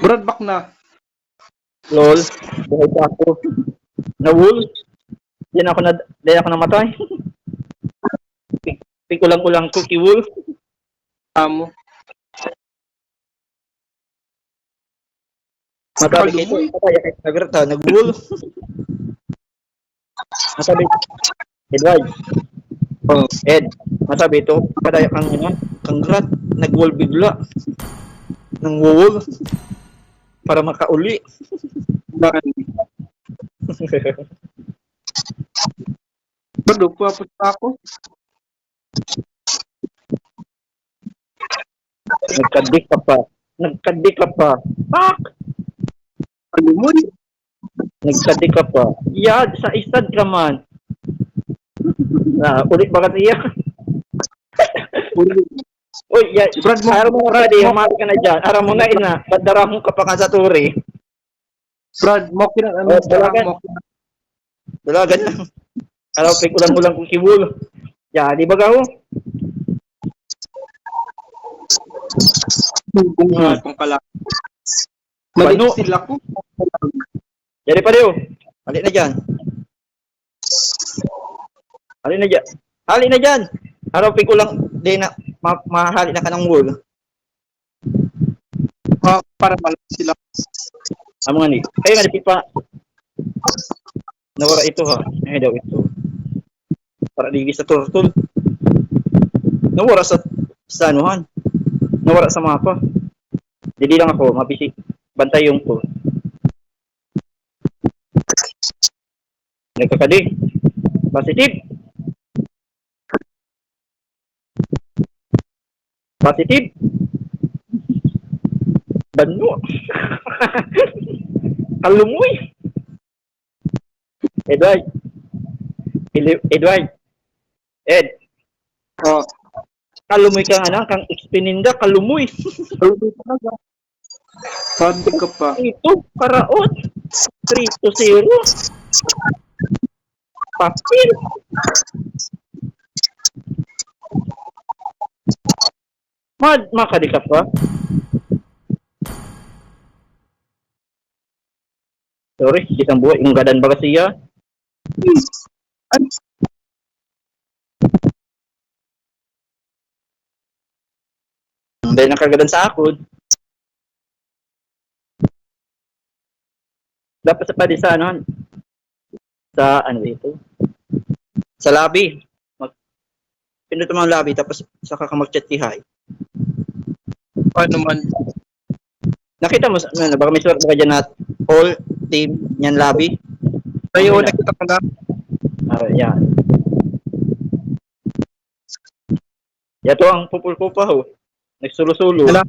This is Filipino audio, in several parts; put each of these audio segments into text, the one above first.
Brad, back na. Lol. Buhay pa ako. Na-wool. Diyan ako namatay. Pikulang-ulang cookie wool. Amo. Matabi kayo. Patay kahit nagrata. Nag-wool. Matabi. Edward. Oh. Ed. Matabi ito. Padaya kang kang grat. Nag-wool bigla. Nang wool. Para makauli. Brad, upapot pa ako. Nagkadik ka pa. Pak! Ano mo? Nagkadik ka pa. Yad, sa istad ka man. Ulit ba ka siya? Uy, yan. Brad, mo. Araw mo na di, humali ka na dyan. Araw mo na ina. Badarahong ka pa ka sa turi. Brad, mo kinang ano. Dalagan. Dalagan lang. Araw, pig ulang-ulang kong kibul. Ya, di ba gaho? Kung kala. Bano. Malik sila ko. Jadi pa rin. Hali na dyan. Hali na dyan. Hali na dyan. Araw, pig ulang. Di na. Mahali na ka ng wool. Para malik sila. Amo nga ni. Kaya nga, di pa. Nawara ito ha. Eh daw ito. Para digis sa turtle. Nawara sa anuhan. Nawara sa mapa. Hindi lang ako, mabisi. Bantay yung ko. Nagkakadi. Positive. Positive. Bano. Kalumoy. Edward. Edward. Ed. Oh. Kalumoy kang kang expininda, kalumoy. Kalumoy talaga. Sabi ka pa. Ito, karaot. 3-0. Papil. Makadi ka pa. Sorry, kitang buhay. Yung gadan ba kasi ya? Dahil nakagadan sa akod. Dapat sa pwede sa ano dito? Sa lobby. Pinuto mo ang lobby tapos saka ka mag-chat kay hi. Paano man? Nakita mo, baka may sulat ba dyan na all team yan lobby? Tayo, nakita ka na. Yan. Yato ang pupul ko pa ho. Nagsulo-sulo. Hala.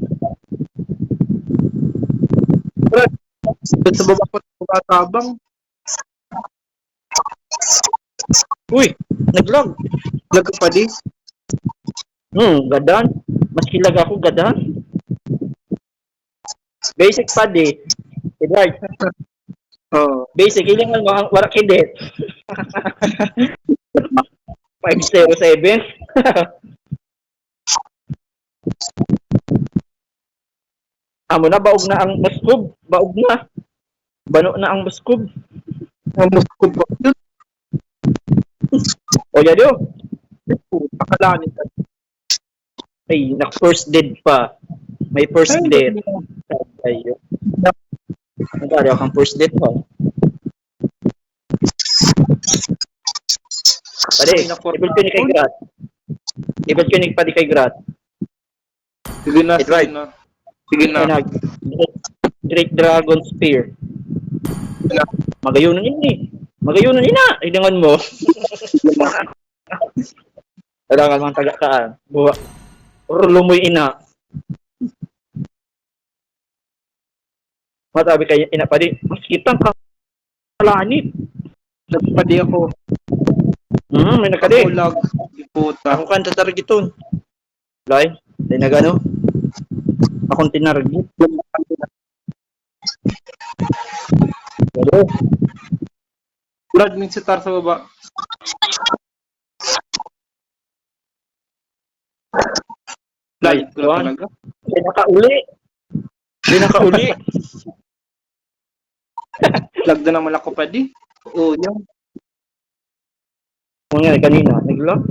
Brad, sa baba ko tabang. Uy, naglag. Lag pa di. Gadan. Mas kilag ako, gadan. Basic pa di. Edward. Oh. Basic, ilang ang warak hidit. 507. Amo na, baog na ang muskub. Baog na. Bano na ang muskub. Ang muskod ba? O yado. Pakalanin ka. Ay, first dead pa. May first dead. Ayo. Nagkari ako ang first dead pa. Pade, ibig ko ni kay Grat. Ibig ko ni padi kay Grat. Sige na, It's right. Sige na. Great Dragon Spear. Magayunan yun eh. Magayunan yun na. Ilangan mo. Kailangan mga taga-kaan. Buwa. Or lumoy ina. Matabi kayo ina pa di. Mas kitang kalanit. Nagpadi ako. May nakadi. Ako lag. Puta. Ako kanta targeton. Lai. Di na gano. Akong tinarget. Hello. Brad, min sitar sa baba. Light ko Juan. talaga. Kasi nakauli. Di nakauli. Lag na naman ako pa di. Oo, yan. Kung nga, kanina, nag-lag.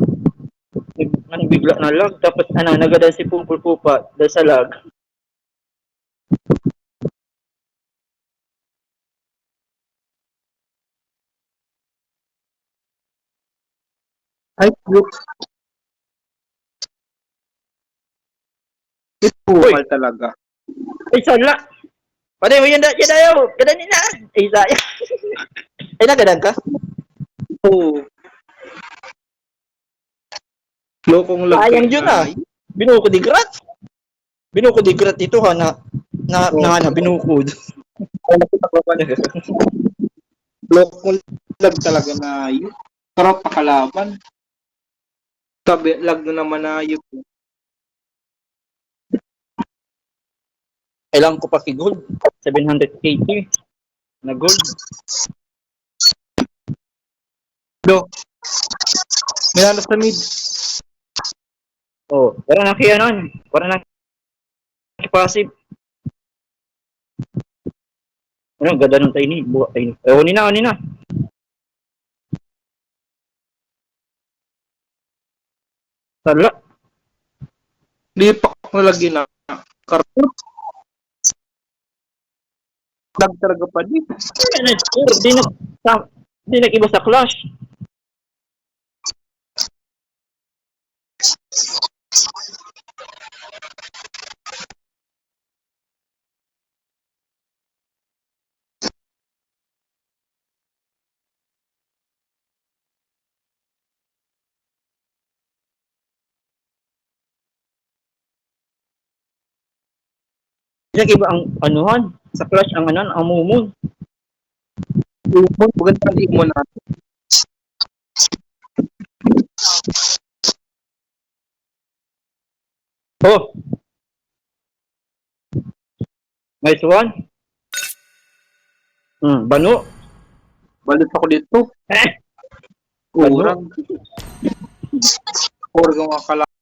Ano, bigla na lag. Tapos, nagadal si Pupul Pupa dahil sa lag. Ay, look. Itumal talaga. Ay, sala. Pare mo yan daw. Gadanin na. Ay, sayang. Ay, nagadan ka? Oo. Lokong lag. Sayang yun ah. Binuko di grat. Binuko di grat ito ha na binukod. Ay, nakita ko pa. Lokong lag talaga na yun. Sarap pakalaban. Sabi, lag na naman na yun. Kailangan ko pa gold. 780 na gold. Do. Minalas sa mid. Oh, para na kaya nun. Para na passive. Ano, ganda ng tiny. Buka tiny. Unin na. Sala. Lipak na lagi na. Karton. Lag talaga pa di. Di nag-iba sa clash. Di nag-iba ang anuhan. Sa clash ang ang mumon. Lumon, maganda ang mo natin. Oh. Nice one. Bano. Balik ako dito. Eh. Kurang. Kurang mga